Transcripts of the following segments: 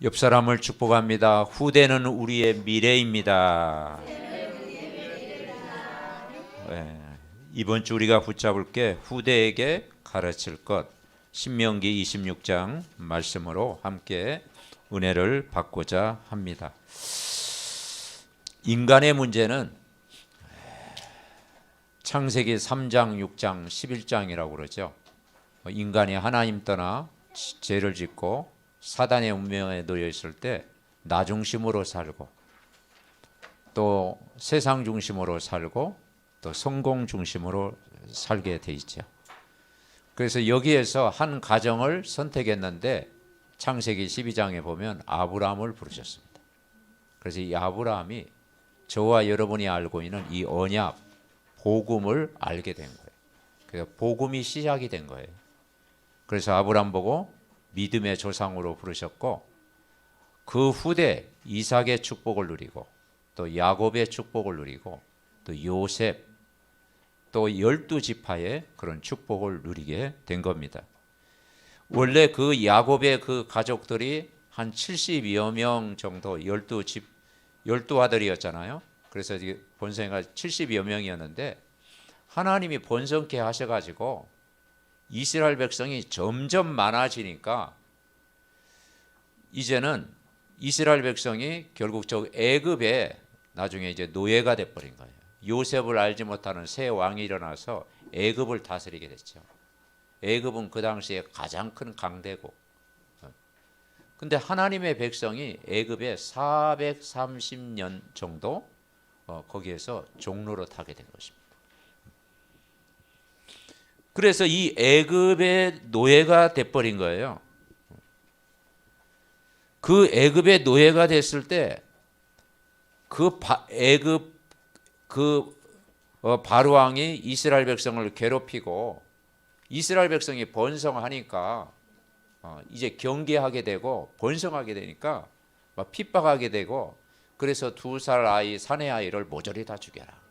옆 사람을 축복합니다. 후대는 우리의 미래입니다. 네. 이번 주 우리가 붙잡을 게 후대에게 가르칠 것, 신명기 26장 말씀으로 함께 은혜를 받고자 합니다. 인간의 문제는 창세기 3장, 6장, 11장이라고 그러죠. 인간이 하나님 떠나 죄를 짓고 사단의 운명에 놓여 있을 때 나 중심으로 살고 또 세상 중심으로 살고 또 성공 중심으로 살게 돼 있죠. 그래서 여기에서 한 가정을 선택했는데 창세기 12장에 보면 아브라함을 부르셨습니다. 그래서 이 아브라함이 저와 여러분이 알고 있는 이 언약, 복음을 알게 된 거예요. 그래서 복음이 시작이 된 거예요. 그래서 아브라함 보고 믿음의 조상으로 부르셨고 그 후대 이삭의 축복을 누리고 또 야곱의 축복을 누리고 또 요셉 또 12지파의 그런 축복을 누리게 된 겁니다. 원래 그 야곱의 그 가족들이 한 70여 명 정도 12아들이었잖아요. 그래서 본성이가 70여 명이었는데 하나님이 번성케 하셔가지고 이스라엘 백성이 점점 많아지니까 이제는 이스라엘 백성이 결국 저 애굽에 나중에 이제 노예가 돼버린 거예요. 요셉을 알지 못하는 새 왕이 일어나서 애굽을 다스리게 됐죠. 애굽은 그 당시에 가장 큰 강대국. 근데 하나님의 백성이 애굽에 430년 정도 거기에서 종로로 타게 된 것입니다. 그래서 이 애굽의 노예가 돼버린 거예요. 그 애굽의 노예가 됐을 때 그 애굽 바로 왕이 이스라엘 백성을 괴롭히고 이스라엘 백성이 번성하니까 이제 경계하게 되고 번성하게 되니까 막 핍박하게 되고 그래서 2살 아이 사내 아이를 모조리 다 죽여라.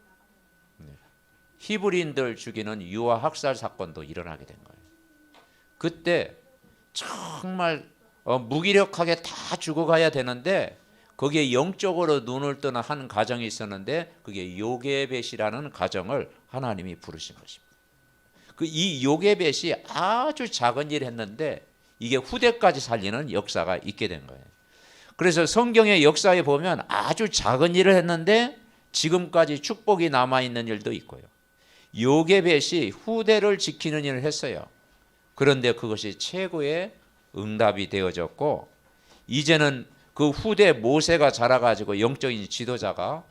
히브리인들 죽이는 유아 학살 사건도 일어나게 된 거예요. 그때 정말 무기력하게 다 죽어가야 되는데 거기에 영적으로 눈을 뜨는 한 가정이 있었는데 그게 요게벳이라는 가정을 하나님이 부르신 것입니다. 이 요게벳이 아주 작은 일을 했는데 이게 후대까지 살리는 역사가 있게 된 거예요. 그래서 성경의 역사에 보면 아주 작은 일을 했는데 지금까지 축복이 남아있는 일도 있고요. 요게벳이 후대를 지키는 일을 했어요. 그런데 그것이 최고의 응답이 되어졌고 이제는 그 후대 모세가 자라가지고 영적인 지도자가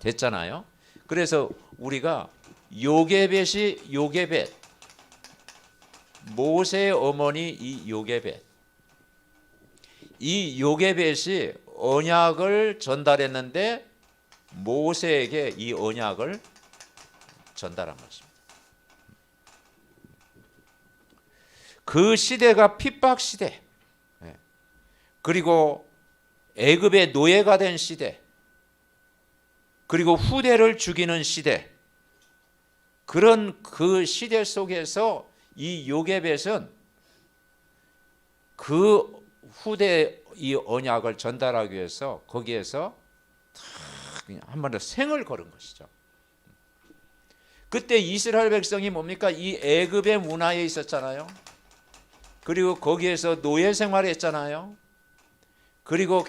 됐잖아요. 그래서 우리가 요게벳 모세의 어머니 이 요게벳이 언약을 전달했는데 모세에게 이 언약을 전달한 것입니다. 그 시대가 핍박 시대, 그리고 애굽의 노예가 된 시대, 그리고 후대를 죽이는 시대, 그런 그 시대 속에서 이 요게벳은 그 후대 이 언약을 전달하기 위해서 거기에서 한번 더 생을 걸은 것이죠. 그때 이스라엘 백성이 뭡니까? 이 애굽의 문화에 있었잖아요. 그리고 거기에서 노예 생활했잖아요. 그리고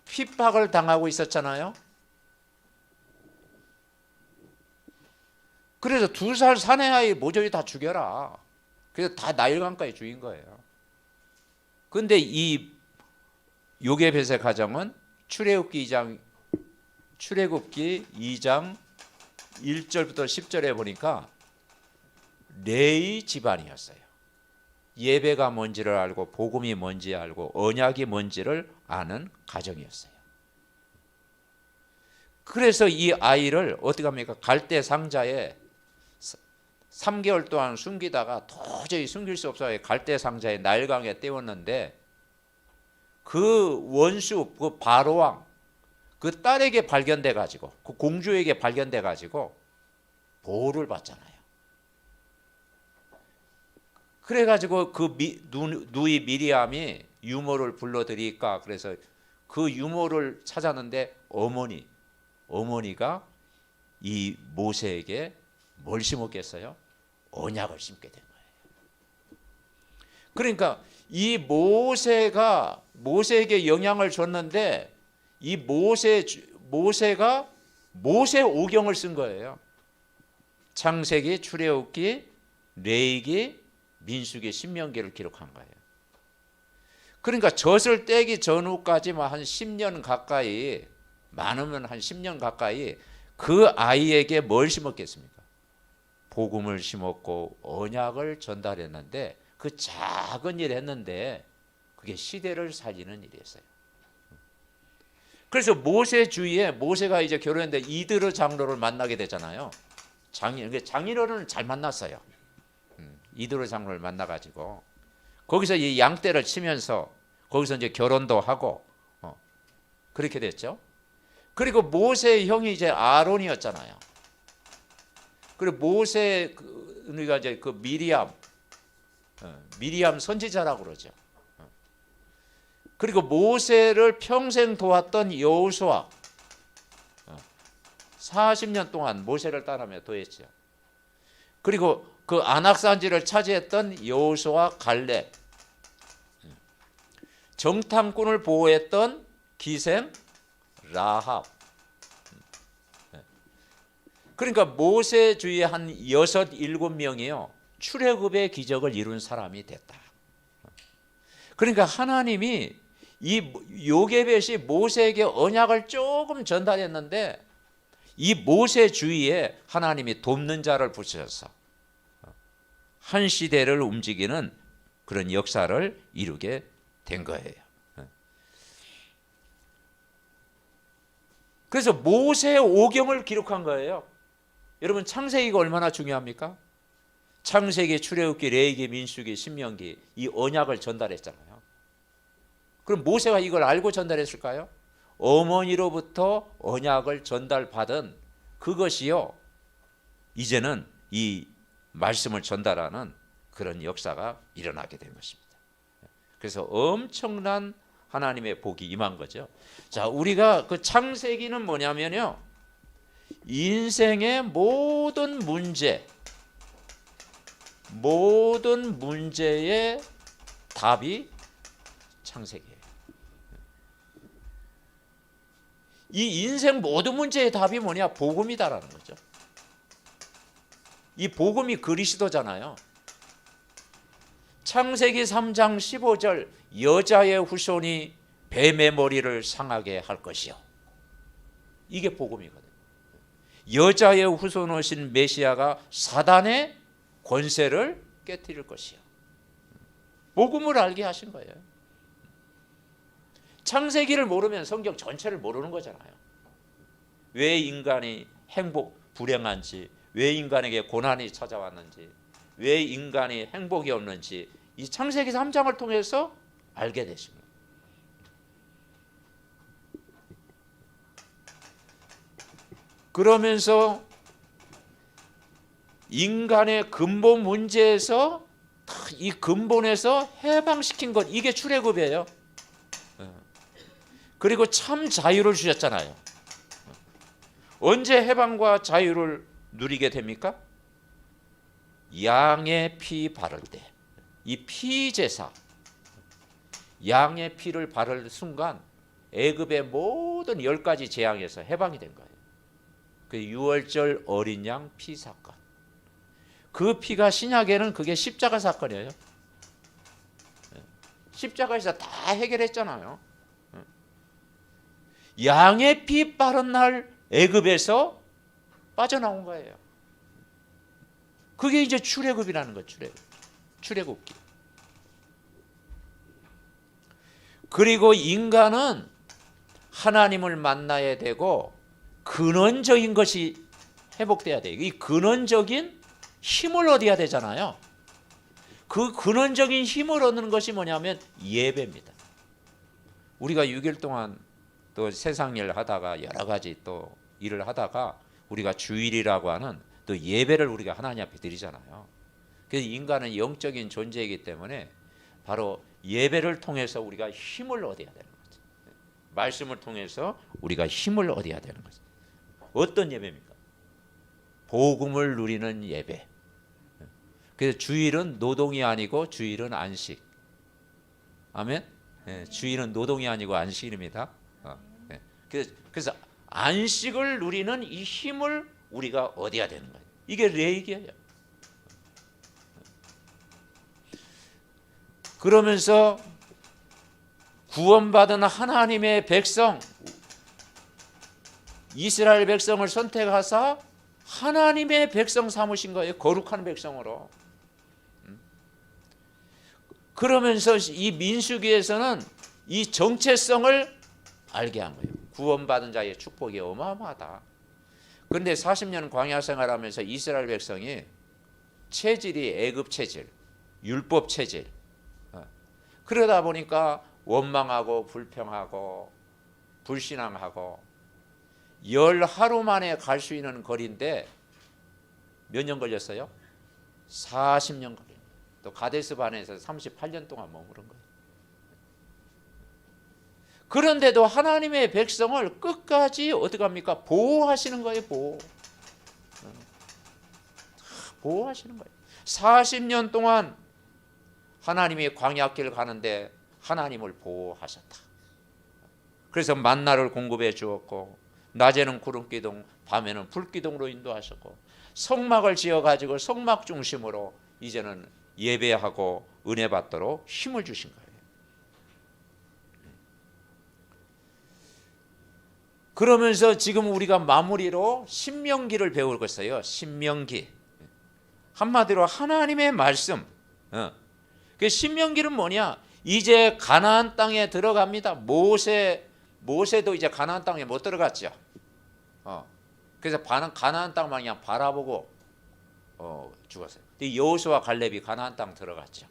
핍박을 당하고 있었잖아요. 그래서 2살 사내 아이 모조리 다 죽여라. 그래서 다 나일강가에 죽인 거예요. 그런데 이 요게벳의 가정은 출애굽기 2장 1절부터 10절에 보니까 레위 집안이었어요. 예배가 뭔지를 알고 복음이 뭔지 알고 언약이 뭔지를 아는 가정이었어요. 그래서 이 아이를 어떻게 합니까? 갈대 상자에 3개월 동안 숨기다가 도저히 숨길 수 없어서 갈대 상자에 나일강에 떼웠는데 그 원수 그 바로왕 그 딸에게 발견돼 가지고 그 공주에게 발견돼 가지고 보호를 받잖아요. 그래가지고 누이 미리암이 유모를 불러들이까 그래서 그 유모를 찾았는데 어머니가 이 모세에게 뭘 심었겠어요? 언약을 심게 된 거예요. 그러니까 이 모세에게 영향을 줬는데 이 모세가 모세 오경을 쓴 거예요. 창세기, 출애굽기, 레위기, 민수기, 신명기를 기록한 거예요. 그러니까 젖을 떼기 전후까지만 한 10년 가까이, 많으면 한 10년 가까이 그 아이에게 뭘 심었겠습니까? 복음을 심었고 언약을 전달했는데 그 작은 일 했는데 그게 시대를 살리는 일이었어요. 그래서 모세 주위에 모세가 이제 결혼했는데 이드르 장로를 만나게 되잖아요. 장인어른을 잘 만났어요. 이드르 장로를 만나가지고 거기서 이 양떼를 치면서 거기서 이제 결혼도 하고 그렇게 됐죠. 그리고 모세의 형이 이제 아론이었잖아요. 그리고 우리가 이제 그 미리암 선지자라고 그러죠. 그리고 모세를 평생 도왔던 여호수아 40년 동안 모세를 따르며 도했죠. 그리고 그 안악산지를 차지했던 여호수아 갈렙, 정탐꾼을 보호했던 기생 라합. 그러니까 모세 주위에 한 6, 7명이요 출애굽의 기적을 이룬 사람이 됐다. 그러니까 하나님이 이 요게벳이 모세에게 언약을 조금 전달했는데 이 모세 주위에 하나님이 돕는 자를 붙여서 한 시대를 움직이는 그런 역사를 이루게 된 거예요. 그래서 모세의 오경을 기록한 거예요. 여러분 창세기가 얼마나 중요합니까? 창세기, 출애굽기, 레위기, 민수기, 신명기 이 언약을 전달했잖아요. 그럼 모세가 이걸 알고 전달했을까요? 어머니로부터 언약을 전달받은 그것이요 이제는 이 말씀을 전달하는 그런 역사가 일어나게 된 것입니다. 그래서 엄청난 하나님의 복이 임한 거죠. 자, 우리가 그 창세기는 뭐냐면요 인생의 모든 문제의 답이 창세기예요. 이 인생 모든 문제의 답이 뭐냐? 복음이다라는 거죠. 이 복음이 그리스도잖아요. 창세기 3장 15절 여자의 후손이 뱀의 머리를 상하게 할 것이요. 이게 복음이거든요. 여자의 후손이신 메시아가 사단의 권세를 깨뜨릴 것이요. 복음을 알게 하신 거예요. 창세기를 모르면 성경 전체를 모르는 거잖아요. 왜 인간이 불행한지, 왜 인간에게 고난이 찾아왔는지, 왜 인간이 행복이 없는지 이 창세기 3장을 통해서 알게 되십니다. 그러면서 인간의 근본 문제에서 이 근본에서 해방시킨 것 이게 출애굽이에요. 그리고 참 자유를 주셨잖아요. 언제 해방과 자유를 누리게 됩니까? 양의 피 바를 때. 이 피제사 양의 피를 바를 순간 애굽의 모든 10가지 재앙에서 해방이 된 거예요. 그 유월절 어린 양 피 사건. 그 피가 신약에는 그게 십자가 사건이에요. 십자가에서 다 해결했잖아요. 양의 피 바른 날 애굽에서 빠져나온 거예요. 그게 이제 출애굽이라는 거예요. 출애굽기. 그리고 인간은 하나님을 만나야 되고 근원적인 것이 회복돼야 돼요. 이 근원적인 힘을 얻어야 되잖아요. 그 근원적인 힘을 얻는 것이 뭐냐면 예배입니다. 우리가 6일 동안 또 세상 일 하다가 여러 가지 또 일을 하다가 우리가 주일이라고 하는 또 예배를 우리가 하나님 앞에 드리잖아요. 그래서 인간은 영적인 존재이기 때문에 바로 예배를 통해서 우리가 힘을 얻어야 되는 거죠. 말씀을 통해서 우리가 힘을 얻어야 되는 거죠. 어떤 예배입니까? 복음을 누리는 예배. 그래서 주일은 노동이 아니고 주일은 안식. 아멘. 주일은 노동이 아니고 안식입니다. 그래서 안식을 누리는 이 힘을 우리가 얻어야 되는 거예요. 이게 레이기예요. 그러면서 구원받은 하나님의 백성, 이스라엘 백성을 선택하사 하나님의 백성 삼으신 거예요. 거룩한 백성으로. 그러면서 이 민수기에서는 이 정체성을 알게 한 거예요. 구원받은 자의 축복이 어마어마하다. 그런데 40년 광야 생활하면서 이스라엘 백성이 체질이 애굽 체질, 율법 체질. 그러다 보니까 원망하고 불평하고 불신앙하고 열 하루 만에 갈 수 있는 거리인데 몇 년 걸렸어요? 40년 걸린 거예요. 또 가데스 바네에서 38년 동안 머무른 거예요. 그런데도 하나님의 백성을 끝까지 어떻게 합니까? 보호하시는 거예요. 보호하시는 거예요. 40년 동안 하나님이 광야길 가는데 하나님을 보호하셨다. 그래서 만나를 공급해 주었고 낮에는 구름기둥, 밤에는 불기둥으로 인도하셨고 성막을 지어가지고 성막 중심으로 이제는 예배하고 은혜 받도록 힘을 주신 거예요. 그러면서 지금 우리가 마무리로 신명기를 배울 것이에요. 신명기. 한마디로 하나님의 말씀. 그 신명기는 뭐냐? 이제 가나안 땅에 들어갑니다. 모세도 이제 가나안 땅에 못 들어갔죠. 그래서 가나안 땅만 그냥 바라보고 죽었어요. 여호수아 갈렙이 가나안 땅 들어갔죠.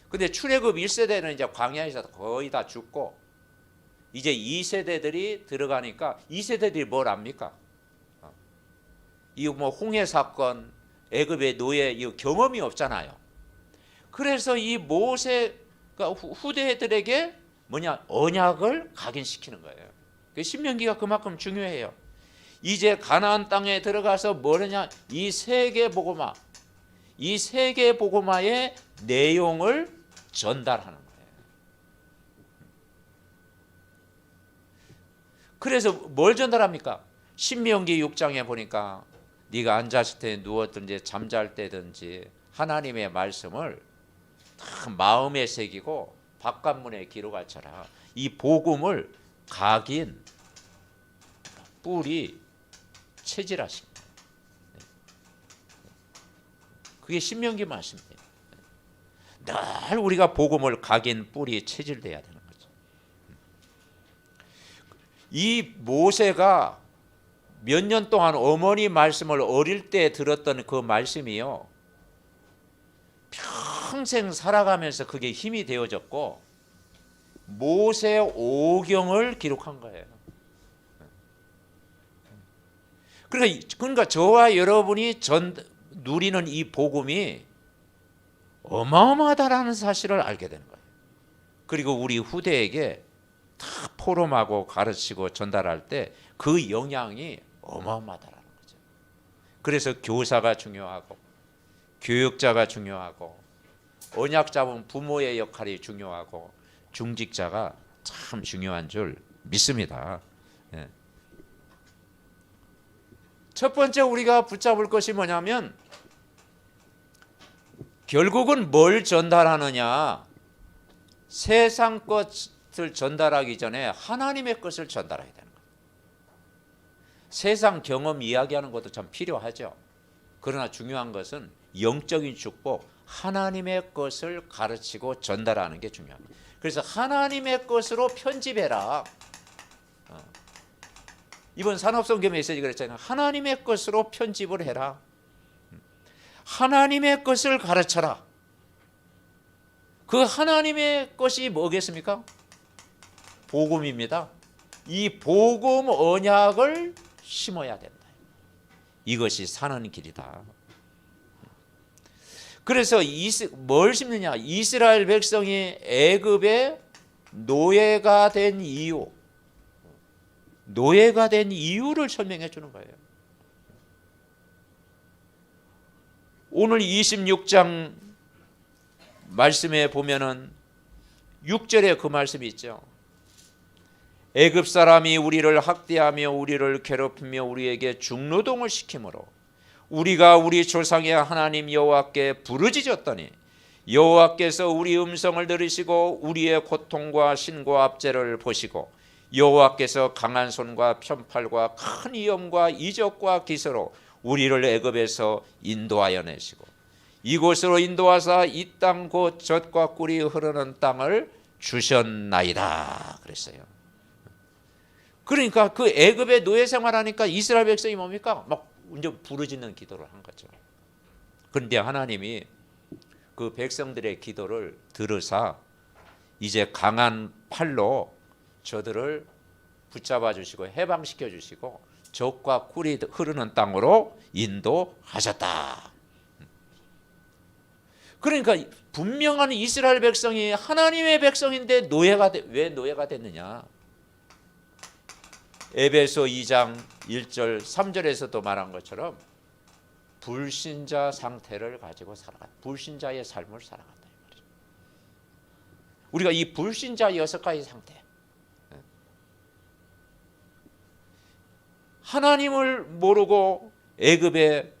근데 출애굽 1세대는 이제 광야에서 거의 다 죽고 이제 2세대들이 들어가니까 2세대들이 뭘 압니까? 이 뭐 홍해 사건, 애굽의 노예 이 경험이 없잖아요. 그래서 이 모세가 후대들에게 뭐냐 언약을 각인시키는 거예요. 신명기가 그만큼 중요해요. 이제 가나안 땅에 들어가서 뭐냐 이 세계 복음화, 이 세계 복음화의 내용을 전달하는 거예요. 그래서 뭘 전달합니까? 신명기 6장에 보니까 네가 앉았을 때 누웠든지 잠잘 때든지 하나님의 말씀을 다 마음에 새기고 바깥문에 기록할 처라. 이 복음을 각인, 뿌리, 체질하신 거예요. 그게 신명기 말씀이에요. 늘 우리가 복음을 각인, 뿌리, 체질돼야 되는 거죠. 이 모세가 몇 년 동안 어머니 말씀을 어릴 때 들었던 그 말씀이요. 평생 살아가면서 그게 힘이 되어졌고 모세 오경을 기록한 거예요. 그러니까 저와 여러분이 누리는 이 복음이 어마어마하다라는 사실을 알게 되는 거예요. 그리고 우리 후대에게 다 포럼하고 가르치고 전달할 때 그 영향이 어마어마하다라는 거죠. 그래서 교사가 중요하고 교육자가 중요하고 언약 잡은 부모의 역할이 중요하고 중직자가 참 중요한 줄 믿습니다. 첫 번째 우리가 붙잡을 것이 뭐냐면 결국은 뭘 전달하느냐? 세상 것을 전달하기 전에 하나님의 것을 전달해야 되는 거예요. 세상 경험 이야기하는 것도 참 필요하죠. 그러나 중요한 것은 영적인 축복, 하나님의 것을 가르치고 전달하는 게 중요합니다. 그래서 하나님의 것으로 편집해라. 이번 산업성경 메시지 그랬잖아요. 하나님의 것으로 편집을 해라. 하나님의 것을 가르쳐라. 그 하나님의 것이 뭐겠습니까? 복음입니다. 이 복음 언약을 심어야 된다. 이것이 사는 길이다. 그래서 뭘 심느냐? 이스라엘 백성이 애굽의 노예가 된 이유, 노예가 된 이유를 설명해 주는 거예요. 오늘 26장 말씀에 보면은 6절에 그 말씀이 있죠. 애굽 사람이 우리를 학대하며 우리를 괴롭히며 우리에게 중노동을 시키므로 우리가 우리 조상의 하나님 여호와께 부르짖었더니 여호와께서 우리 음성을 들으시고 우리의 고통과 신고 압제를 보시고 여호와께서 강한 손과 편팔과 큰 위엄과 이적과 기사로 우리를 애굽에서 인도하여 내시고 이곳으로 인도하사 이 땅 곧 젖과 꿀이 흐르는 땅을 주셨나이다 그랬어요. 그러니까 그 애굽의 노예 생활하니까 이스라엘 백성이 뭡니까? 막 완전 부르짖는 기도를 한 거죠. 그런데 하나님이 그 백성들의 기도를 들으사 이제 강한 팔로 저들을 붙잡아 주시고 해방시켜 주시고 젖과 꿀이 흐르는 땅으로 인도하셨다. 그러니까 분명한 이스라엘 백성이 하나님의 백성인데 왜 노예가 됐느냐? 에베소 2장 1절 3절에서도 말한 것처럼 불신자 상태를 가지고 살아갔다. 불신자의 삶을 살아갔다. 우리가 이 불신자 6가지 상태, 하나님을 모르고 애굽의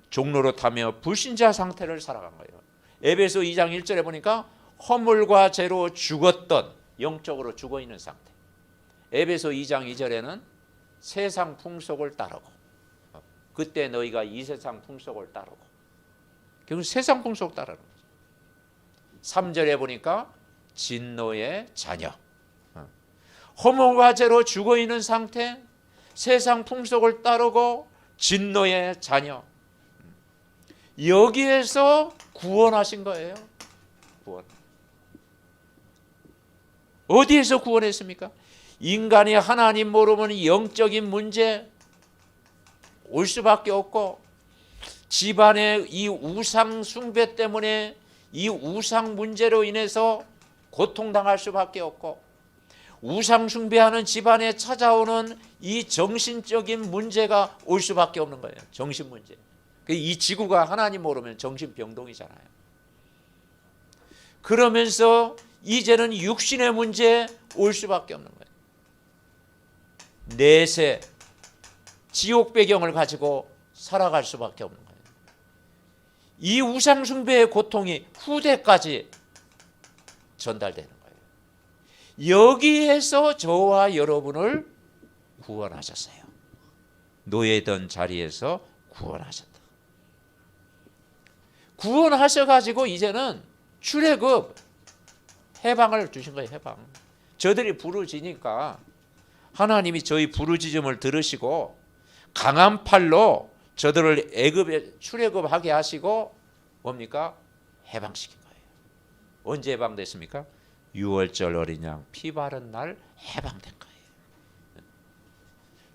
종로로 타며 불신자 상태를 살아간 거예요. 에베소 2장 1절에 보니까 허물과 죄로 죽었던, 영적으로 죽어있는 상태. 에베소 2장 2절에는 세상 풍속을 따르고, 그때 너희가 이 세상 풍속을 따르고, 결국 세상 풍속 따르는 거죠. 3절에 보니까 진노의 자녀, 허물과 죄로 죽어있는 상태, 세상 풍속을 따르고 진노의 자녀, 여기에서 구원하신 거예요. 구원. 어디에서 구원했습니까? 인간이 하나님 모르면 영적인 문제 올 수밖에 없고, 집안의 이 우상 숭배 때문에 이 우상 문제로 인해서 고통당할 수밖에 없고, 우상 숭배하는 집안에 찾아오는 이 정신적인 문제가 올 수밖에 없는 거예요. 정신 문제. 이 지구가 하나님 모르면 정신병동이잖아요. 그러면서 이제는 육신의 문제 올 수밖에 없는 거예요. 내세, 지옥 배경을 가지고 살아갈 수밖에 없는 거예요. 이 우상 숭배의 고통이 후대까지 전달되는 거예요. 여기에서 저와 여러분을 구원하셨어요. 노예던 자리에서 구원하셨다. 구원하셔가지고 이제는 출애굽, 해방을 주신 거예요. 해방. 저들이 부르짖으니까 하나님이 저희 부르짖음을 들으시고 강한 팔로 저들을 애굽에 출애굽하게 하시고 뭡니까? 해방시킨 거예요. 언제 해방됐습니까? 6월절 어린 양 피 바른 날 해방된 거예요.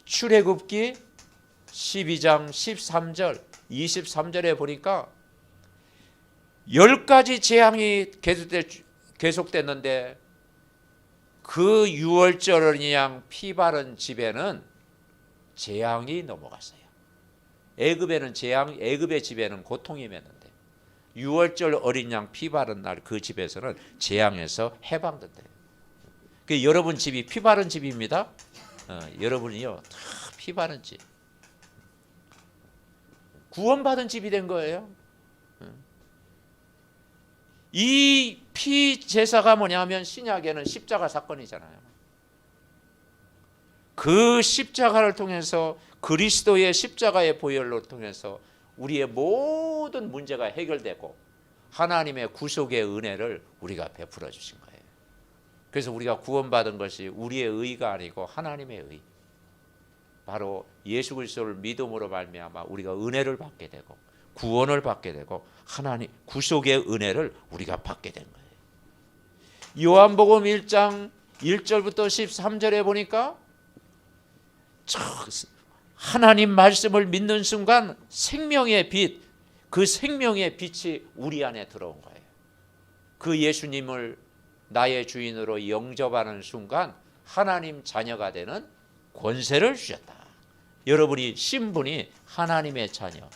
출애굽기 12장 13절 23절에 보니까 10가지 재앙이 계속됐는데 그 6월절 어린 양 피 바른 집에는 재앙이 넘어갔어요. 애굽의 집에는 고통이 맺는데 6월절 어린 양 피 바른 날 그 집에서는 재앙에서 해방된대요. 그 여러분 집이 피 바른 집입니다. 여러분이요 다 피 바른 집, 구원받은 집이 된 거예요. 이 피 제사가 뭐냐면 신약에는 십자가 사건이잖아요. 그 십자가를 통해서 그리스도의 십자가의 보혈로 통해서 우리의 모든 문제가 해결되고 하나님의 구속의 은혜를 우리가 베풀어 주신 거예요. 그래서 우리가 구원받은 것이 우리의 의가 아니고 하나님의 의, 바로 예수 그리스도를 믿음으로 말미암아 우리가 은혜를 받게 되고 구원을 받게 되고 하나님 구속의 은혜를 우리가 받게 된 거예요. 요한복음 1장 1절부터 13절에 보니까 하나님 말씀을 믿는 순간 생명의 빛, 그 생명의 빛이 우리 안에 들어온 거예요. 그 예수님을 나의 주인으로 영접하는 순간 하나님 자녀가 되는 권세를 주셨다. 여러분이 신분이 하나님의 자녀,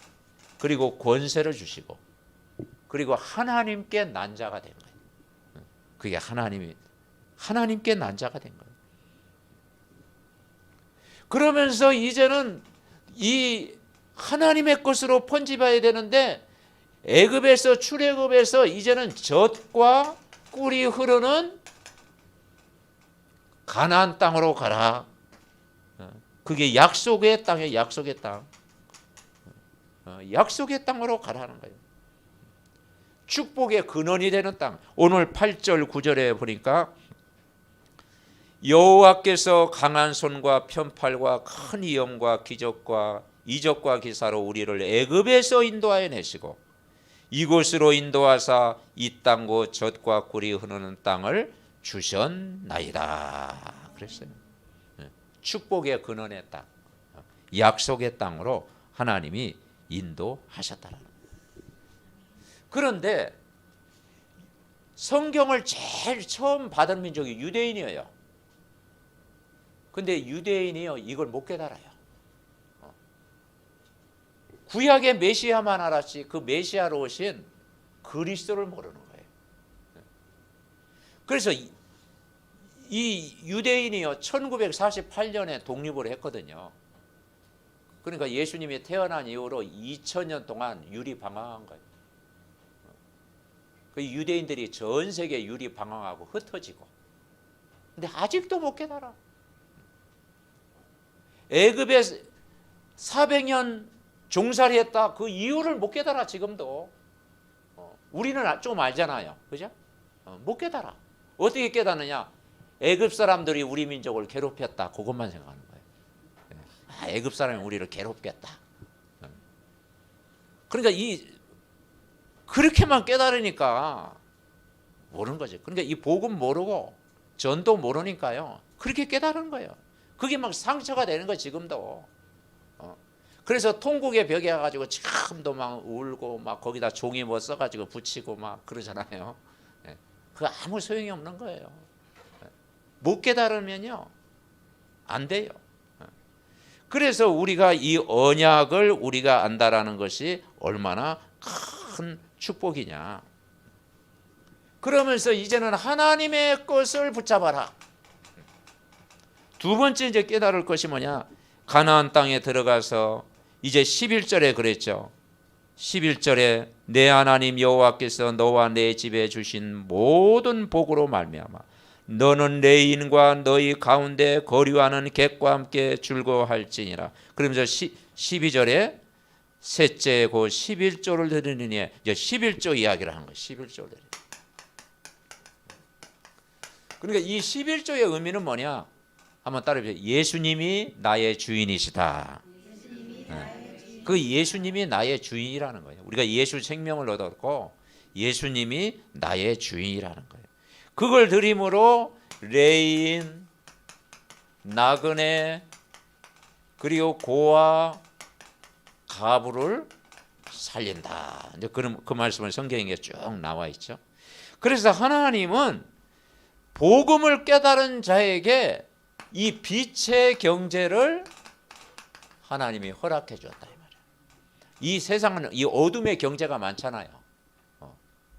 그리고 권세를 주시고, 그리고 하나님께 난 자가 된 거예요. 그게 하나님께 난 자가 된 거예요. 그러면서 이제는 이 하나님의 것으로 편집해야 되는데, 애굽에서 출애굽에서 이제는 젖과 꿀이 흐르는 가나안 땅으로 가라. 그게 약속의 땅이에요. 약속의 땅. 약속의 땅으로 가라는 거예요. 축복의 근원이 되는 땅. 오늘 8절 9절에 보니까 여호와께서 강한 손과 편팔과 큰 위엄과 기적과 이적과 기사로 우리를 애굽에서 인도하여 내시고 이곳으로 인도하사 이 땅 곧 젖과 꿀이 흐르는 땅을 주셨나이다. 그랬어요. 축복의 근원의 땅, 약속의 땅으로 하나님이 인도하셨다는 거예요. 그런데 성경을 제일 처음 받은 민족이 유대인이에요. 근데 유대인이요, 이걸 못 깨달아요. 구약의 메시아만 알았지 그 메시아로 오신 그리스도를 모르는 거예요. 그래서 이 유대인이요 1948년에 독립을 했거든요. 그러니까 예수님이 태어난 이후로 2000년 동안 유리 방황한 거예요. 그 유대인들이 전 세계 유리 방황하고 흩어지고, 근데 아직도 못 깨달아. 애굽에 400년 종살이했다, 그 이유를 못 깨달아. 지금도 우리는 좀 알잖아요, 그죠? 못 깨달아. 어떻게 깨닫느냐? 애굽 사람들이 우리 민족을 괴롭혔다, 그것만 생각하는 거예요. 애굽 사람이 우리를 괴롭겠다. 그러니까 그렇게만 깨달으니까 모르는 거죠. 그러니까 이 복음 모르고 전도 모르니까요, 그렇게 깨달은 거예요. 그게 막 상처가 되는 거예요, 지금도. 그래서 통곡의 벽에 가가지고 참도 막 울고 막 거기다 종이 뭐 써가지고 붙이고 막 그러잖아요. 그 아무 소용이 없는 거예요. 못 깨달으면요 안 돼요. 그래서 우리가 이 언약을 우리가 안다라는 것이 얼마나 큰 축복이냐. 그러면서 이제는 하나님의 것을 붙잡아라. 두 번째 이제 깨달을 것이 뭐냐? 가나안 땅에 들어가서 이제 11절에 그랬죠. 11절에 내 하나님 여호와께서 너와 내 집에 주신 모든 복으로 말미암아 너는 레인과 너희 가운데 거류하는 객과 함께 즐거워할지니라. 그러면서 12절에 셋째 곧 11조를 드리느니, 이제 11조 이야기를 한 거예요. 11조를. 그러니까 이 11조의 의미는 뭐냐? 한번 따라해보세요. 예수님이 나의 주인이시다. 그 예수님이 나의 주인이라는 거예요. 우리가 예수 생명을 얻었고 예수님이 나의 주인이라는 거예요. 그걸 드림으로 레인, 나그네, 그리고 고아, 가부를 살린다. 이제 그 말씀을 성경에 쭉 나와 있죠. 그래서 하나님은 복음을 깨달은 자에게 이 빛의 경제를 하나님이 허락해 주었다 이 말이에요. 이 세상은 이 어둠의 경제가 많잖아요.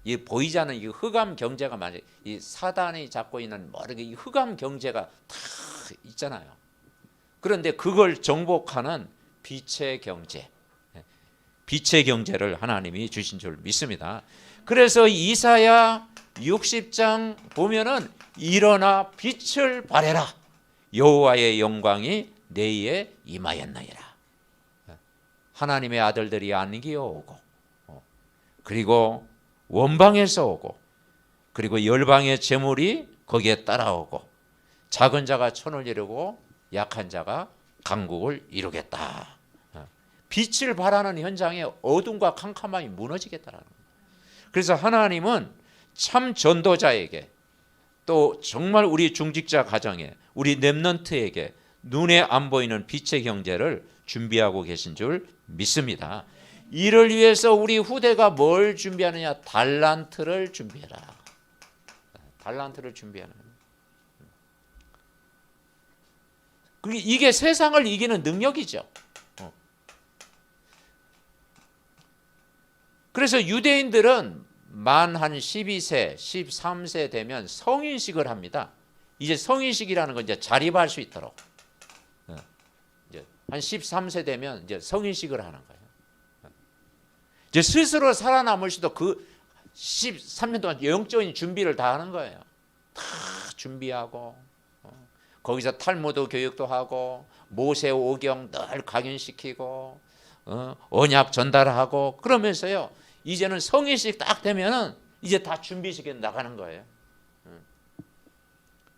이 보이지 않는 이 흑암 경제가 많아요. 이 사단이 잡고 있는 모르게 이 흑암 경제가 다 있잖아요. 그런데 그걸 정복하는 빛의 경제, 빛의 경제를 하나님이 주신 줄 믿습니다. 그래서 이사야 60장 보면은 일어나 빛을 발해라. 여호와의 영광이 내 위에 임하였나이다. 하나님의 아들들이 안기어 오고, 그리고 원방에서 오고, 그리고 열방의 재물이 거기에 따라오고, 작은 자가 천을 이루고 약한 자가 강국을 이루겠다. 빛을 발하는 현장에 어둠과 캄캄함이 무너지겠다라는 거예요. 그래서 하나님은 참 전도자에게, 또 정말 우리 중직자 가정에, 우리 렘넌트에게 눈에 안 보이는 빛의 경제를 준비하고 계신 줄 믿습니다. 이를 위해서 우리 후대가 뭘 준비하느냐? 달란트를 준비해라. 달란트를 준비하는 거예요. 이게 세상을 이기는 능력이죠. 그래서 유대인들은 만 한 12세, 13세 되면 성인식을 합니다. 이제 성인식이라는 건 이제 자립할 수 있도록. 이제 한 13세 되면 이제 성인식을 하는 거예요. 이제 스스로 살아남을 수도 그 13년 동안 영적인 준비를 다 하는 거예요. 다 준비하고 거기서 탈무드 교육도 하고 모세 오경 늘 각인시키고 언약 전달하고 그러면서요. 이제는 성인식 딱 되면은 이제 다 준비시켜 나가는 거예요.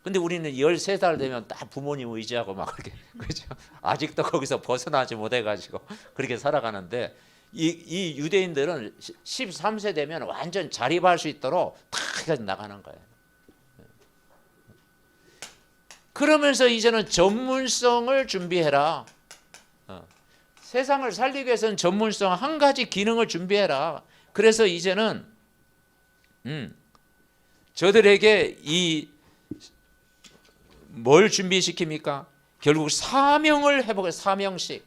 근데 우리는 13살 되면 딱 부모님 의지하고 막 그렇게 그죠? 아직도 거기서 벗어나지 못해 가지고 그렇게 살아가는데 이 유대인들은 13세 되면 완전 자립할 수 있도록 다 나가는 거예요. 그러면서 이제는 전문성을 준비해라. 세상을 살리기 위해서는 전문성 한 가지 기능을 준비해라. 그래서 이제는 저들에게 이 뭘 준비시킵니까? 결국 사명을 해보고 사명식을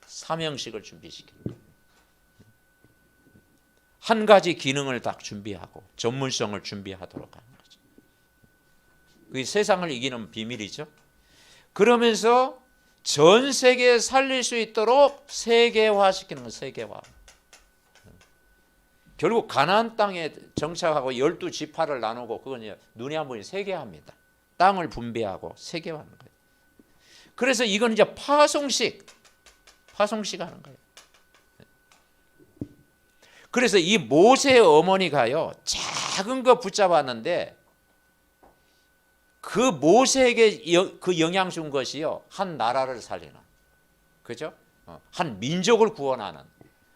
준비시킵니다. 한 가지 기능을 딱 준비하고 전문성을 준비하도록 하는 거죠. 그게 세상을 이기는 비밀이죠. 그러면서 전 세계에 살릴 수 있도록 세계화시키는 거, 세계화. 결국 가나안 땅에 정착하고 12지파를 나누고 그건 눈에 안 보이는 세계화입니다. 땅을 분배하고 세계화하는 거예요. 그래서 이건 이제 파송식 하는 거예요. 그래서 이 모세의 어머니가요 작은 거 붙잡았는데 그 모세에게 그 영향 준 것이요 한 나라를 살리는, 그죠? 한 민족을 구원하는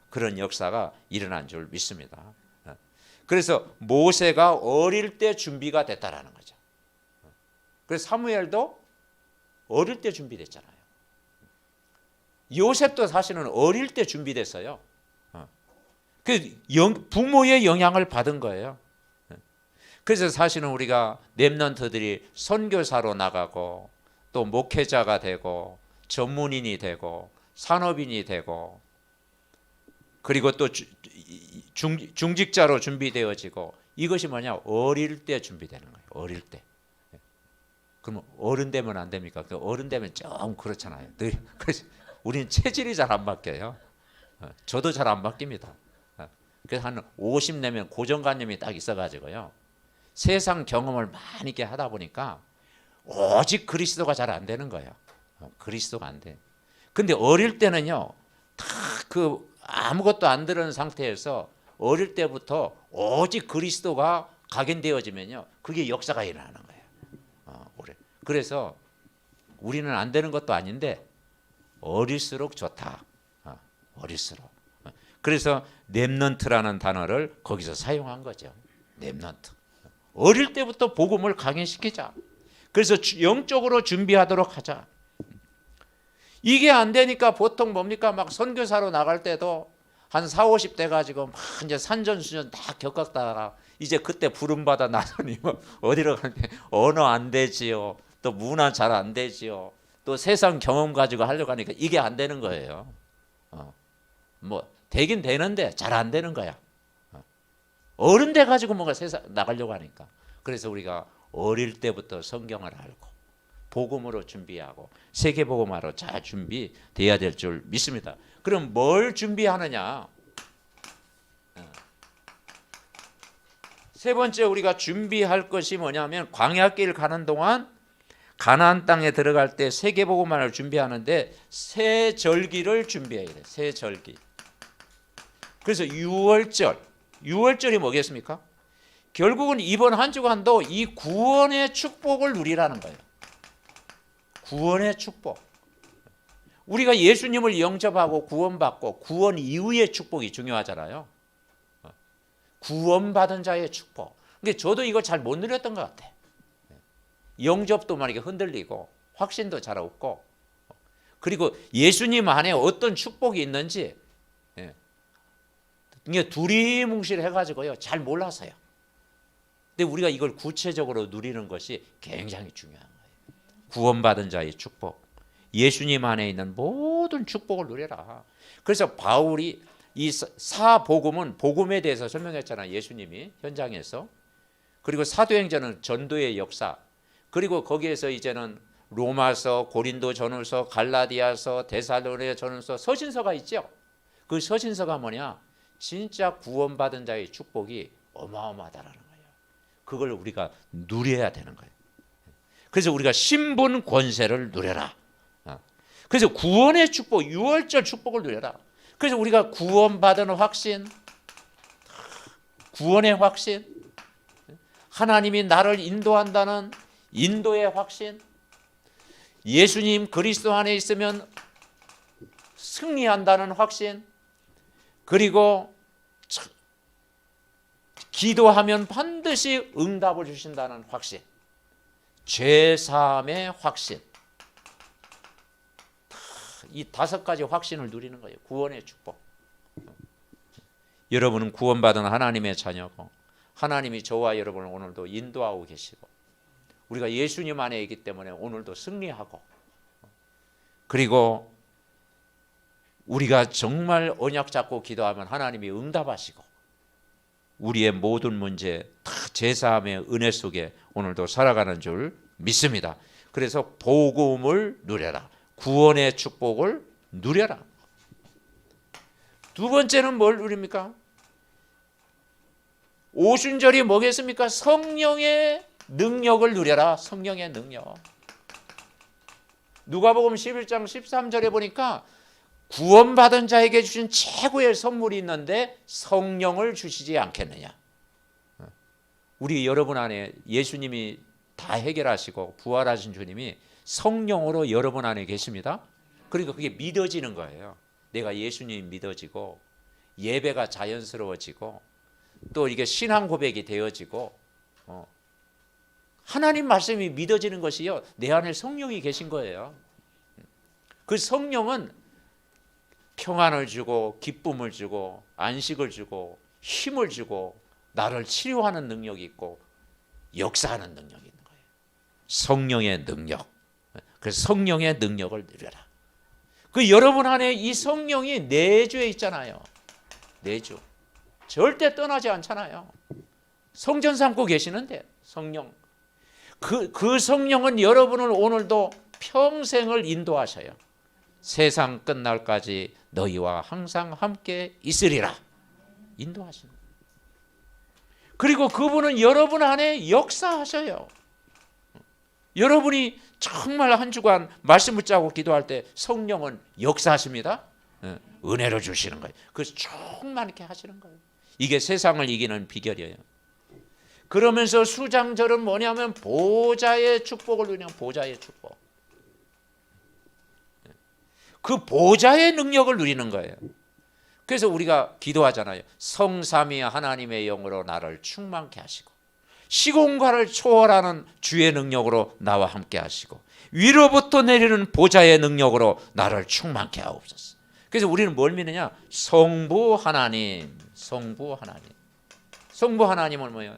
그런 역사가 일어난 줄 믿습니다. 그래서 모세가 어릴 때 준비가 됐다라는 거죠. 그래서 사무엘도 어릴 때 준비됐잖아요. 요셉도 사실은 어릴 때 준비됐어요. 그 부모의 영향을 받은 거예요. 그래서 사실은 우리가 렘넌트들이 선교사로 나가고 또 목회자가 되고 전문인이 되고 산업인이 되고 그리고 또 중직자로 준비되어지고 이것이 뭐냐? 어릴 때 준비되는 거예요. 어릴 때. 그러면 어른 되면 안 됩니까? 어른 되면 좀 그렇잖아요. 그래서 우리는 체질이 잘 안 바뀌어요. 저도 잘 안 바뀝니다. 그래서 한 50 내면 고정관념이 딱 있어가지고요. 세상 경험을 많이 이렇게 하다 보니까 오직 그리스도가 잘 안 되는 거예요. 그리스도가 안 돼. 근데 어릴 때는요, 다 그 아무것도 안 들은 상태에서 어릴 때부터 오직 그리스도가 각인되어지면요, 그게 역사가 일어나는 거예요. 그래서 우리는 안 되는 것도 아닌데 어릴수록 좋다. 어릴수록. 그래서 렘넌트라는 단어를 거기서 사용한 거죠. 렘넌트. 어릴 때부터 복음을 각인시키자. 그래서 영적으로 준비하도록 하자. 이게 안 되니까 보통 뭡니까? 막 선교사로 나갈 때도 한 40, 50대 가지고 막 이제 산전수전 다 겪었다가 이제 그때 부름받아 나서니 뭐 어디로 가는데 언어 안 되지요. 또 문화 잘 안 되지요. 또 세상 경험 가지고 하려고 하니까 이게 안 되는 거예요. 뭐 되긴 되는데 잘 안 되는 거야. 어른 돼 가지고 뭔가 세상 나가려고 하니까. 그래서 우리가 어릴 때부터 성경을 알고 복음으로 준비하고 세계 복음화로 잘 준비돼야 될 줄 믿습니다. 그럼 뭘 준비하느냐? 세 번째 우리가 준비할 것이 뭐냐면 광야길 가는 동안 가나안 땅에 들어갈 때 세계 복음화를 준비하는데 새 절기를 준비해야 돼. 새 절기. 그래서 6월절이 뭐겠습니까? 결국은 이번 한 주간도 이 구원의 축복을 누리라는 거예요. 구원의 축복. 우리가 예수님을 영접하고 구원받고 구원 이후의 축복이 중요하잖아요. 구원받은 자의 축복. 근데 저도 이걸 잘 못 누렸던 것 같아요. 영접도 막 이렇게 흔들리고 확신도 잘 없고 그리고 예수님 안에 어떤 축복이 있는지 이게 두리뭉실해가지고요 잘 몰라서요. 근데 우리가 이걸 구체적으로 누리는 것이 굉장히 중요한 거예요. 구원받은 자의 축복, 예수님 안에 있는 모든 축복을 누려라. 그래서 바울이 이 사복음은 복음에 대해서 설명했잖아요. 예수님이 현장에서. 그리고 사도행전은 전도의 역사. 그리고 거기에서 이제는 로마서, 고린도 전후서, 갈라디아서, 데살로니가 전후서, 서신서가 있죠. 그 서신서가 뭐냐? 진짜 구원받은 자의 축복이 어마어마하다라는 거예요. 그걸 우리가 누려야 되는 거예요. 그래서 우리가 신분 권세를 누려라. 그래서 구원의 축복, 유월절 축복을 누려라. 그래서 우리가 구원받은 확신, 구원의 확신, 하나님이 나를 인도한다는 인도의 확신, 예수님 그리스도 안에 있으면 승리한다는 확신, 그리고 기도하면 반드시 응답을 주신다는 확신, 죄사함의 확신, 이 5가지 확신을 누리는 거예요. 구원의 축복. 여러분은 구원받은 하나님의 자녀고 하나님이 저와 여러분을 오늘도 인도하고 계시고 우리가 예수님 안에 있기 때문에 오늘도 승리하고 그리고 우리가 정말 언약 잡고 기도하면 하나님이 응답하시고 우리의 모든 문제 다 제사함의 은혜 속에 오늘도 살아가는 줄 믿습니다. 그래서 복음을 누려라. 구원의 축복을 누려라. 두 번째는 뭘 누립니까? 오순절이 뭐겠습니까? 성령의 능력을 누려라. 성령의 능력. 누가복음 11장 13절에 보니까 구원받은 자에게 주신 최고의 선물이 있는데 성령을 주시지 않겠느냐. 우리 여러분 안에 예수님이 다 해결하시고 부활하신 주님이 성령으로 여러분 안에 계십니다. 그러니까 그게 믿어지는 거예요. 내가 예수님이 믿어지고 예배가 자연스러워지고 또 이게 신앙 고백이 되어지고 하나님 말씀이 믿어지는 것이요. 내 안에 성령이 계신 거예요. 그 성령은 평안을 주고 기쁨을 주고 안식을 주고 힘을 주고 나를 치료하는 능력이 있고 역사하는 능력이 있는 거예요. 성령의 능력. 그래서 성령의 능력을 누려라. 그 여러분 안에 이 성령이 내주에 있잖아요. 내주. 절대 떠나지 않잖아요. 성전 삼고 계시는데 성령. 그 성령은 여러분을 오늘도 평생을 인도하셔요. 세상 끝날까지 너희와 항상 함께 있으리라. 인도하시는 거예요. 그리고 그분은 여러분 안에 역사하셔요. 여러분이 정말 한 주간 말씀 붙잡고 기도할 때 성령은 역사하십니다. 은혜를 주시는 거예요. 그래서 충만하게 하시는 거예요. 이게 세상을 이기는 비결이에요. 그러면서 수장절은 뭐냐면 보좌의 축복을 누리는 보좌의 축복. 그 보좌의 능력을 누리는 거예요. 그래서 우리가 기도하잖아요. 성삼위 하나님의 영으로 나를 충만케 하시고 시공간을 초월하는 주의 능력으로 나와 함께 하시고 위로부터 내리는 보좌의 능력으로 나를 충만케 하옵소서. 그래서 우리는 뭘 믿느냐? 성부 하나님, 성부 하나님. 성부 하나님은 뭐예요?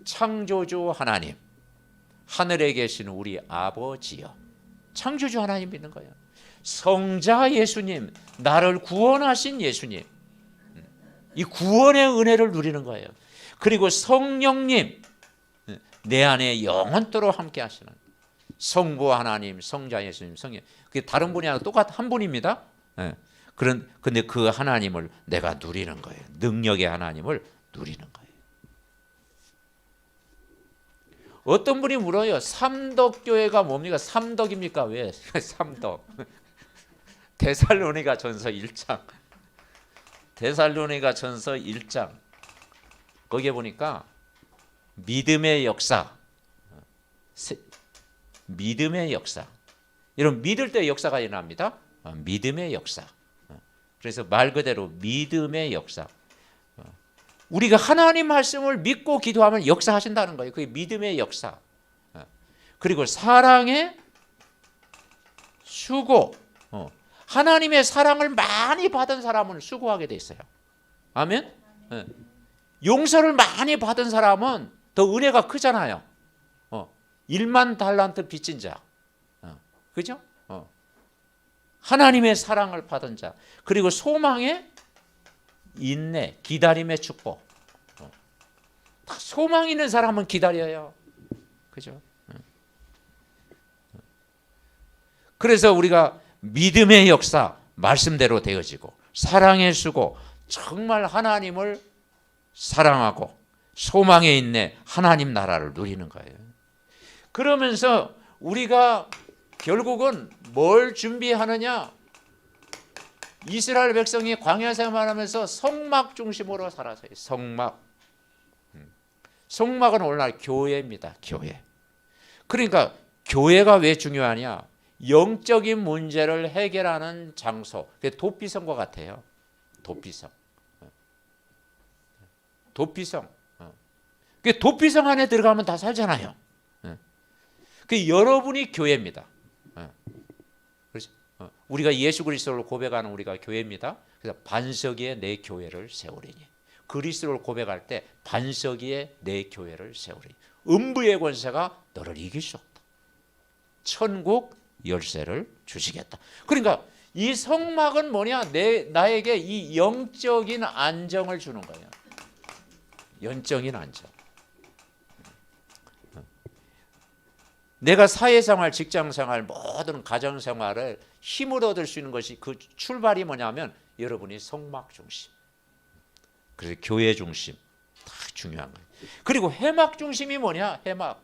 창조주 하나님, 하늘에 계신 우리 아버지요. 창조주 하나님 믿는 거예요. 성자 예수님, 나를 구원하신 예수님, 이 구원의 은혜를 누리는 거예요. 그리고 성령님, 내 안에 영원토록 함께 하시는 성부 하나님, 성자 예수님, 성령. 그게 다른 분이 아니라 똑같은 한 분입니다. 그런데 그 하나님을 내가 누리는 거예요. 능력의 하나님을 누리는 거예요. 어떤 분이 물어요. 삼덕교회가 뭡니까? 삼덕입니까? 왜? 삼덕. 데살로니가 전서 1장. 데살로니가 전서 1장. 거기에 보니까 믿음의 역사. 믿음의 역사. 이런 믿을 때 역사가 일어납니다. 믿음의 역사. 그래서 말 그대로 믿음의 역사. 우리가 하나님 말씀을 믿고 기도하면 역사하신다는 거예요. 그게 믿음의 역사. 그리고 사랑의 수고. 하나님의 사랑을 많이 받은 사람은 수고하게 돼 있어요. 아멘. 예. 용서를 많이 받은 사람은 더 은혜가 크잖아요. 1만 달란트 빚진 자, 그죠? 하나님의 사랑을 받은 자, 그리고 소망의 인내, 기다림의 축복. 소망 있는 사람은 기다려요, 그죠? 그래서 우리가 믿음의 역사, 말씀대로 되어지고 사랑의 수고, 정말 하나님을 사랑하고 소망에 있네 하나님 나라를 누리는 거예요. 그러면서 우리가 결국은 뭘 준비하느냐? 이스라엘 백성이 광야 생활하면서 성막 중심으로 살았어요. 성막은 오늘날 교회입니다. 교회. 그러니까 교회가 왜 중요하냐? 영적인 문제를 해결하는 장소. 그게 도피성과 같아요. 도피성. 그 도피성 안에 들어가면 다 살잖아요. 그 여러분이 교회입니다. 그렇죠? 우리가 예수 그리스도를 고백하는 우리가 교회입니다. 그래서 반석 위에 내 교회를 세우리니. 그리스도를 고백할 때 반석 위에 내 교회를 세우리니. 음부의 권세가 너를 이길 수 없다. 천국 열쇠를 주시겠다. 그러니까 이 성막은 뭐냐? 나에게 이 영적인 안정을 주는 거예요. 영적인 안정. 내가 사회생활, 직장생활, 모든 가정생활을 힘을 얻을 수 있는 것이 그 출발이 뭐냐면 여러분이 성막 중심. 그래서 교회 중심. 다 중요한 거예요. 그리고 해막 중심이 뭐냐? 해막.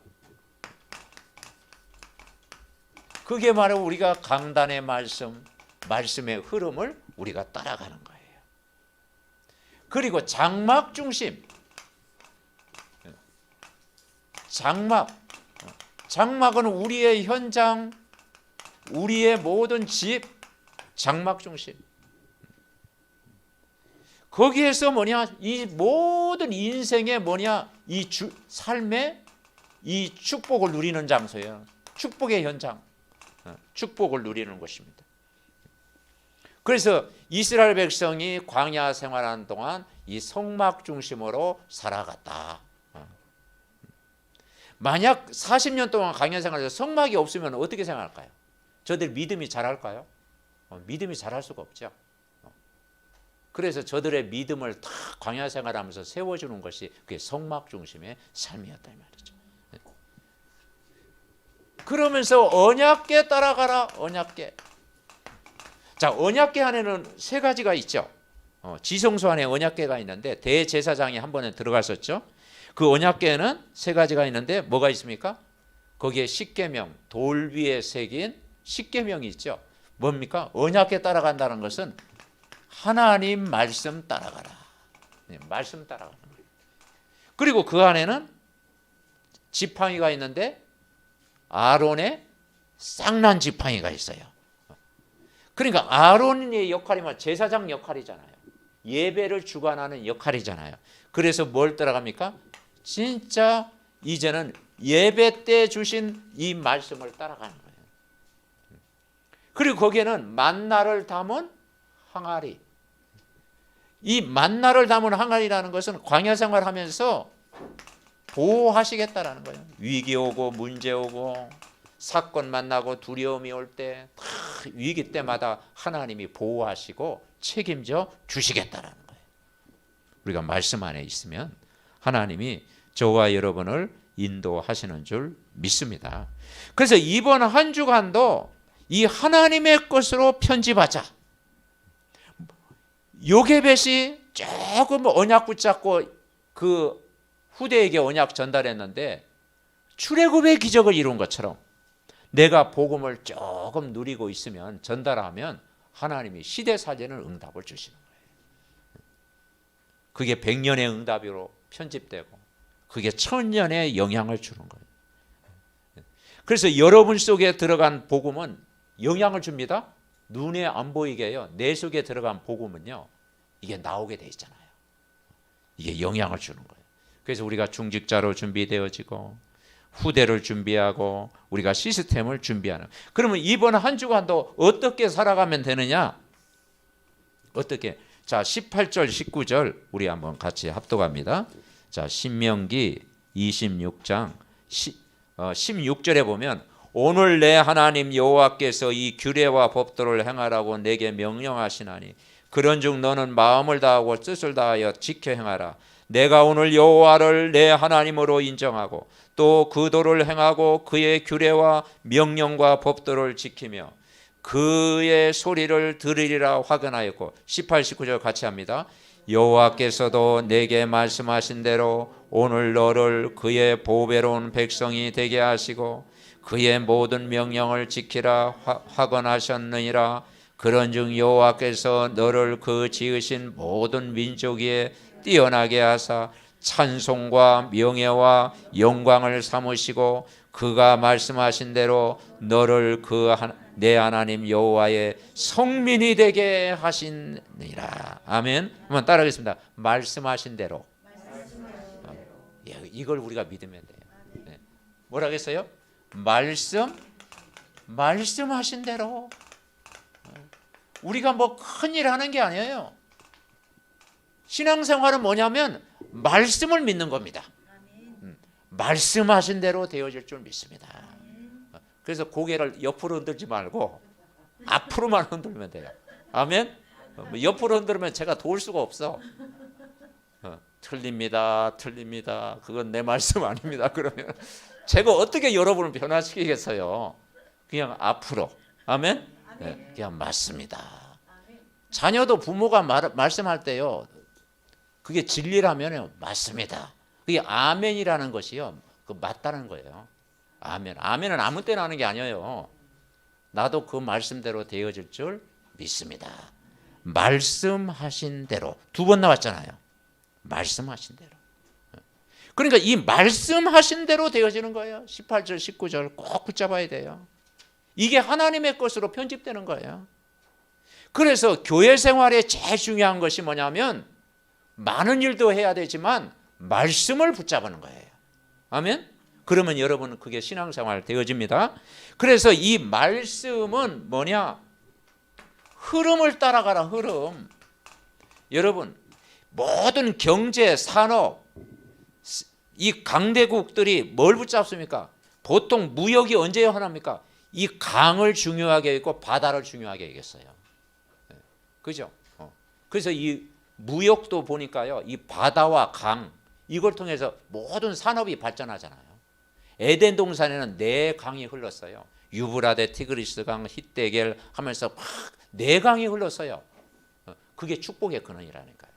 그게 바로 우리가 강단의 말씀의 흐름을 우리가 따라가는 거예요. 그리고 장막 중심. 장막은 우리의 현장, 우리의 모든 집, 장막 중심. 거기에서 뭐냐? 이 모든 인생의 뭐냐? 이 삶의 이 축복을 누리는 장소예요. 축복의 현장. 축복을 누리는 것입니다. 그래서 이스라엘 백성이 광야 생활하는 동안 이 성막 중심으로 살아갔다. 만약 40년 동안 광야 생활에서 성막이 없으면 어떻게 생각할까요? 저들 믿음이 자랄까요? 믿음이 자랄 수가 없죠. 그래서 저들의 믿음을 다 광야 생활하면서 세워주는 것이 그게 성막 중심의 삶이었다 이 말이죠. 그러면서 언약궤 따라가라. 언약궤. 자, 언약궤 안에는 세 가지가 있죠. 지성소 안에 언약궤가 있는데 대제사장이 한 번에 들어갔었죠. 그 언약궤에는 세 가지가 있는데 뭐가 있습니까? 거기에 십계명, 돌 위에 새긴 십계명이 있죠. 뭡니까? 언약궤 따라간다는 것은 하나님 말씀 따라가라. 네, 말씀 따라가는 거예요. 그리고 그 안에는 지팡이가 있는데 아론의 쌍난 지팡이가 있어요. 그러니까 아론의 역할이 제사장 역할이잖아요. 예배를 주관하는 역할이잖아요. 그래서 뭘 따라갑니까? 진짜 이제는 예배 때 주신 이 말씀을 따라가는 거예요. 그리고 거기에는 만나를 담은 항아리. 이 만나를 담은 항아리라는 것은 광야 생활하면서 보호하시겠다라는 거예요. 위기 오고 문제 오고 사건 만나고 두려움이 올 때 위기 때마다 하나님이 보호하시고 책임져 주시겠다라는 거예요. 우리가 말씀 안에 있으면 하나님이 저와 여러분을 인도하시는 줄 믿습니다. 그래서 이번 한 주간도 이 하나님의 것으로 편집하자. 요게벳이 조금 언약 붙잡고 그 후대에게 언약 전달했는데 출애굽의 기적을 이룬 것처럼 내가 복음을 조금 누리고 있으면 전달하면 하나님이 시대사전을 응답을 주시는 거예요. 그게 100년의 응답으로 편집되고 그게 1000년의 영향을 주는 거예요. 그래서 여러분 속에 들어간 복음은 영향을 줍니다. 눈에 안 보이게 해요. 내 속에 들어간 복음은요. 이게 나오게 돼 있잖아요. 이게 영향을 주는 거예요. 그래서 우리가 중직자로 준비되어지고 후대를 준비하고 우리가 시스템을 준비하는. 그러면 이번 한 주간도 어떻게 살아가면 되느냐? 어떻게? 자, 18절 19절 우리 한번 같이 합독합니다. 자, 신명기 26장 16절에 보면 오늘 내 하나님 여호와께서 이 규례와 법도를 행하라고 내게 명령하시나니 그런즉 너는 마음을 다하고 뜻을 다하여 지켜 행하라. 내가 오늘 여호와를 내 하나님으로 인정하고 또 그 도를 행하고 그의 규례와 명령과 법도를 지키며 그의 소리를 들으리라 확언하였고 18, 19절 같이 합니다. 여호와께서도 내게 말씀하신 대로 오늘 너를 그의 보배로운 백성이 되게 하시고 그의 모든 명령을 지키라 확언하셨느니라. 그런즉 여호와께서 너를 그 지으신 모든 민족 위에 뛰어나게 하사 찬송과 명예와 영광을 삼으시고 그가 말씀하신 대로 너를 내 하나님 여호와의 성민이 되게 하시니라. 아멘. 한번 따라하겠습니다. 말씀하신 대로. 이걸 우리가 믿으면 돼요. 네. 뭐라겠어요? 말씀하신 대로. 우리가 뭐 큰일 하는 게 아니에요. 신앙생활은 뭐냐면 말씀을 믿는 겁니다. 말씀하신 대로 되어질 줄 믿습니다. 그래서 고개를 옆으로 흔들지 말고 앞으로만 흔들면 돼요. 아멘. 옆으로 흔들면 제가 도울 수가 없어. 틀립니다. 그건 내 말씀 아닙니다. 그러면 제가 어떻게 여러분을 변화시키겠어요? 그냥 앞으로. 아멘. 네, 그냥 맞습니다. 자녀도 부모가 말씀할 때요, 그게 진리라면 맞습니다. 그게 아멘이라는 것이요, 그 맞다는 거예요. 아멘은 아무 때나 하는 게 아니에요. 나도 그 말씀대로 되어질 줄 믿습니다. 말씀하신 대로 두 번 나왔잖아요. 말씀하신 대로. 그러니까 이 말씀하신 대로 되어지는 거예요. 18절 19절 꼭 붙잡아야 돼요. 이게 하나님의 것으로 편집되는 거예요. 그래서 교회 생활에 제일 중요한 것이 뭐냐면 많은 일도 해야 되지만 말씀을 붙잡는 거예요. 아멘. 그러면 여러분은 그게 신앙생활 되어집니다. 그래서 이 말씀은 뭐냐? 흐름을 따라가라. 흐름. 여러분, 모든 경제, 산업, 이 강대국들이 뭘 붙잡습니까? 보통 무역이 언제 하나입니까? 이 강을 중요하게 여기고 바다를 중요하게 여겼어요. 그죠? 그래서 이 무역도 보니까요, 이 바다와 강, 이걸 통해서 모든 산업이 발전하잖아요. 에덴 동산에는 4강이 흘렀어요. 유브라데, 티그리스 강, 히데겔 하면서 막 4강이 흘렀어요. 그게 축복의 근원이라니까요.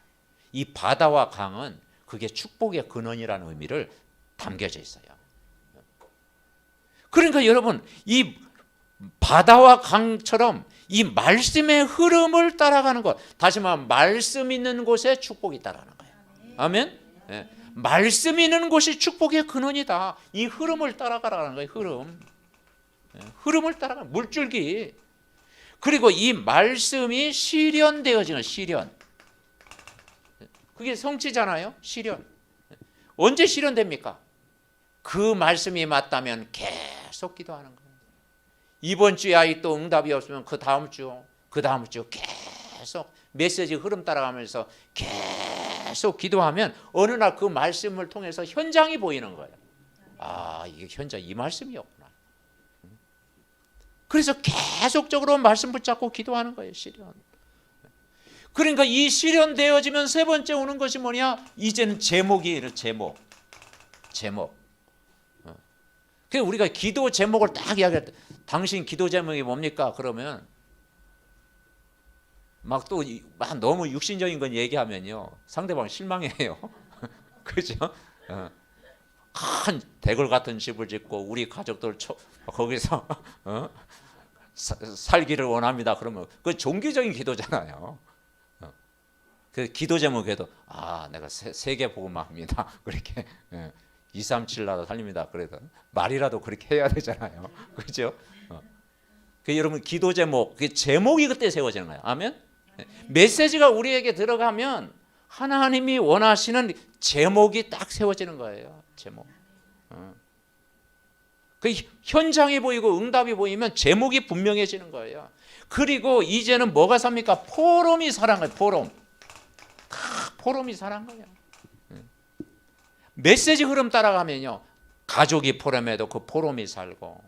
이 바다와 강은 그게 축복의 근원이라는 의미를 담겨져 있어요. 그러니까 여러분, 이 바다와 강처럼 이 말씀의 흐름을 따라가는 것, 다시 말하면 말씀 있는 곳에 축복이 따라가는 거예요. 아멘. 네. 말씀 있는 곳이 축복의 근원이다. 이 흐름을 따라가라는 거예요. 흐름. 네. 흐름을 따라가 물줄기. 그리고 이 말씀이 실현되어지는 실현. 그게 성취잖아요. 실현. 언제 실현됩니까? 그 말씀이 맞다면 계속 기도하는 거예요. 이번 주에 아직도 응답이 없으면 그 다음 주 계속 메시지 흐름 따라가면서 계속 기도하면 어느 날 그 말씀을 통해서 현장이 보이는 거예요. 아, 이게 현장 이 말씀이었구나. 그래서 계속적으로 말씀 붙잡고 기도하는 거예요. 실현. 그러니까 이 실현되어지면 세 번째 오는 것이 뭐냐? 이제는 제목이에요. 제목. 그래서 우리가 기도 제목을 딱 이야기할 때 당신 기도 제목이 뭡니까? 그러면 막 또 너무 육신적인 건 얘기하면요 상대방 실망해요. 그죠? 큰 대궐 같은 집을 짓고 우리 가족들 거기서 살기를 원합니다. 그러면 그 종교적인 기도잖아요. 그 기도 제목에도 내가 세계 복음화 합니다. 그렇게 237라도 살립니다. 그래도 말이라도 그렇게 해야 되잖아요. 그렇죠? 그 여러분 기도 제목, 그 제목이 그때 세워지는 거예요. 아멘. 메시지가 우리에게 들어가면 하나님이 원하시는 제목이 딱 세워지는 거예요. 제목. 그 현장이 보이고 응답이 보이면 제목이 분명해지는 거예요. 그리고 이제는 뭐가 삽니까? 포럼이 살아난 거예요. 포럼. 포럼이 살아난 거예요. 메시지 흐름 따라가면요, 가족이 포럼에도 그 포럼이 살고,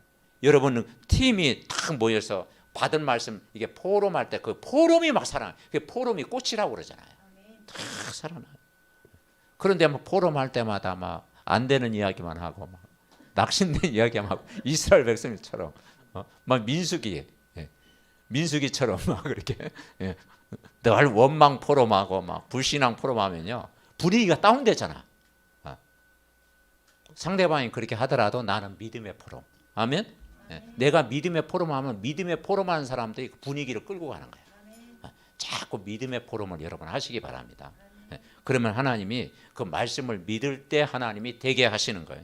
여러분 팀이 딱 모여서 받은 말씀, 이게 포럼할 때 그 포럼이 막 살아나요. 그 포럼이 꽃이라고 그러잖아요. 다 살아나요. 그런데 뭐 포럼할 때마다 막 안 되는 이야기만 하고, 막 낙심된 이야기만 하고, 이스라엘 백성들처럼 막 민수기처럼 막 그렇게 늘 원망 포럼하고 막 불신앙 포럼하면요, 분위기가 다운되잖아. 상대방이 그렇게 하더라도 나는 믿음의 포럼. 아멘. 내가 믿음의 포럼하면 믿음의 포럼하는 사람들이 분위기를 끌고 가는 거예요. 자꾸 믿음의 포럼을 여러분 하시기 바랍니다. 그러면 하나님이 그 말씀을 믿을 때 하나님이 되게 하시는 거예요.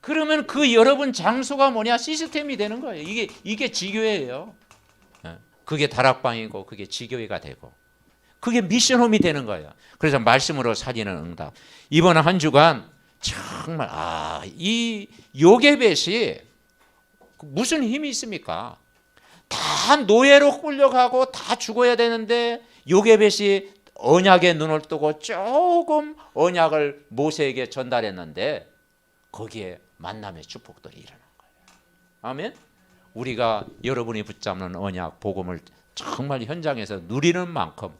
그러면 그 여러분 장소가 뭐냐? 시스템이 되는 거예요. 이게 지교회예요. 그게 다락방이고 그게 지교회가 되고 그게 미션홈이 되는 거예요. 그래서 말씀으로 살리는 응답. 이번 한 주간 정말 이 요게벳이 무슨 힘이 있습니까? 다 노예로 끌려가고 다 죽어야 되는데 요게벳이 언약의 눈을 뜨고 조금 언약을 모세에게 전달했는데 거기에 만남의 축복들이 일어난 거예요. 아멘. 우리가 여러분이 붙잡는 언약 복음을 정말 현장에서 누리는 만큼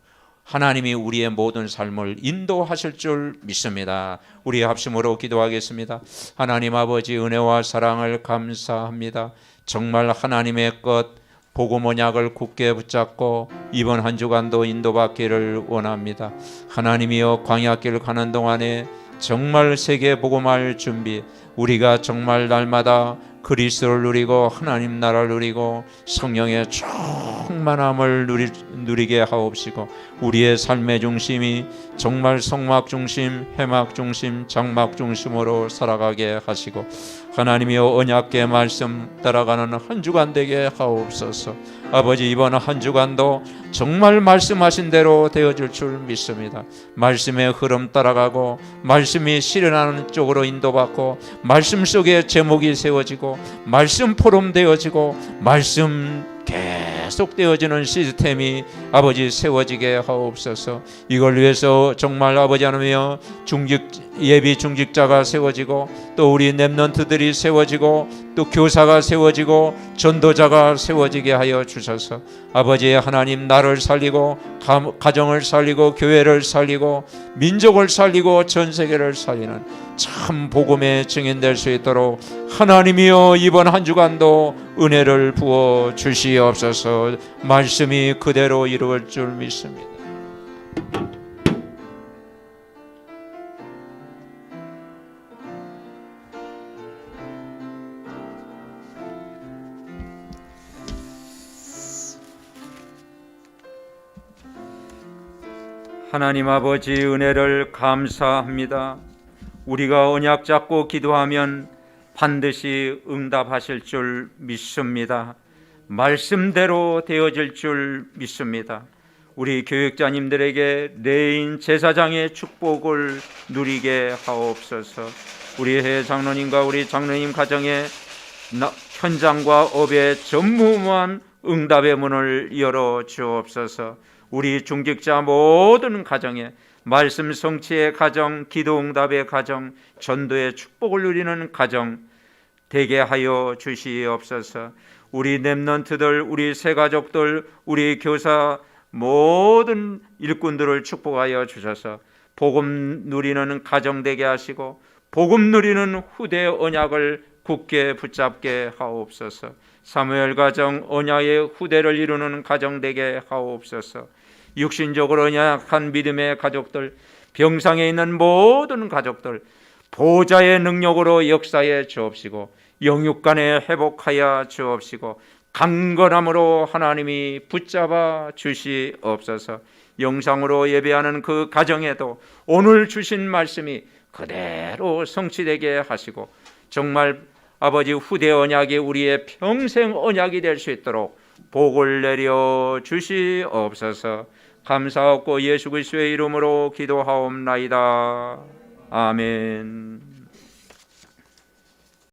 하나님이 우리의 모든 삶을 인도하실 줄 믿습니다. 우리 합심으로 기도하겠습니다. 하나님 아버지, 은혜와 사랑을 감사합니다. 정말 하나님의 것 복음 언약을 굳게 붙잡고 이번 한 주간도 인도받기를 원합니다. 하나님이여, 광야길 가는 동안에 정말 세계 복음할 준비, 우리가 정말 날마다 그리스도를 누리고 하나님 나라를 누리고 성령의 충만함을 누리게 하옵시고, 우리의 삶의 중심이 정말 성막 중심, 해막 중심, 장막 중심으로 살아가게 하시고, 하나님이여 언약의 말씀 따라가는 한 주간 되게 하옵소서. 아버지, 이번 한 주간도 정말 말씀하신 대로 되어질 줄 믿습니다. 말씀의 흐름 따라가고 말씀이 실현하는 쪽으로 인도받고 말씀 속에 제목이 세워지고 말씀 포럼 되어지고 말씀 계속 되어지는 시스템이 아버지 세워지게 하옵소서. 이걸 위해서 정말 아버지 하나님이여 예비 중직자가 세워지고 또 우리 렘넌트들이 세워지고 또 교사가 세워지고 전도자가 세워지게 하여 주셔서 아버지 하나님, 나를 살리고 가정을 살리고 교회를 살리고 민족을 살리고 전 세계를 살리는 참 복음의 증인될 수 있도록 하나님이여 이번 한 주간도 은혜를 부어 주시옵소서. 말씀이 그대로 이루어질 줄 믿습니다. 하나님 아버지, 은혜를 감사합니다. 우리가 언약 잡고 기도하면 반드시 응답하실 줄 믿습니다. 말씀대로 되어질 줄 믿습니다. 우리 교육자님들에게 레인 제사장의 축복을 누리게 하옵소서. 우리 해 장로님과 우리 장로님 가정의 현장과 업의 전무후무한 응답의 문을 열어 주옵소서. 우리 중직자 모든 가정에 말씀 성취의 가정, 기도 응답의 가정, 전도의 축복을 누리는 가정 되게 하여 주시옵소서. 우리 렘넌트들, 우리 새가족들, 우리 교사 모든 일꾼들을 축복하여 주셔서 복음 누리는 가정 되게 하시고 복음 누리는 후대 언약을 굳게 붙잡게 하옵소서. 사무엘 가정 언약의 후대를 이루는 가정 되게 하옵소서. 육신적으로 연약한 믿음의 가족들, 병상에 있는 모든 가족들 보좌의 능력으로 역사해 주옵시고 영육간에 회복하여 주옵시고 강건함으로 하나님이 붙잡아 주시옵소서. 영상으로 예배하는 그 가정에도 오늘 주신 말씀이 그대로 성취되게 하시고 정말 아버지 후대 언약이 우리의 평생 언약이 될 수 있도록 복을 내려 주시옵소서. 감사하고 예수 그리스도의 이름으로 기도하옵나이다. 아멘.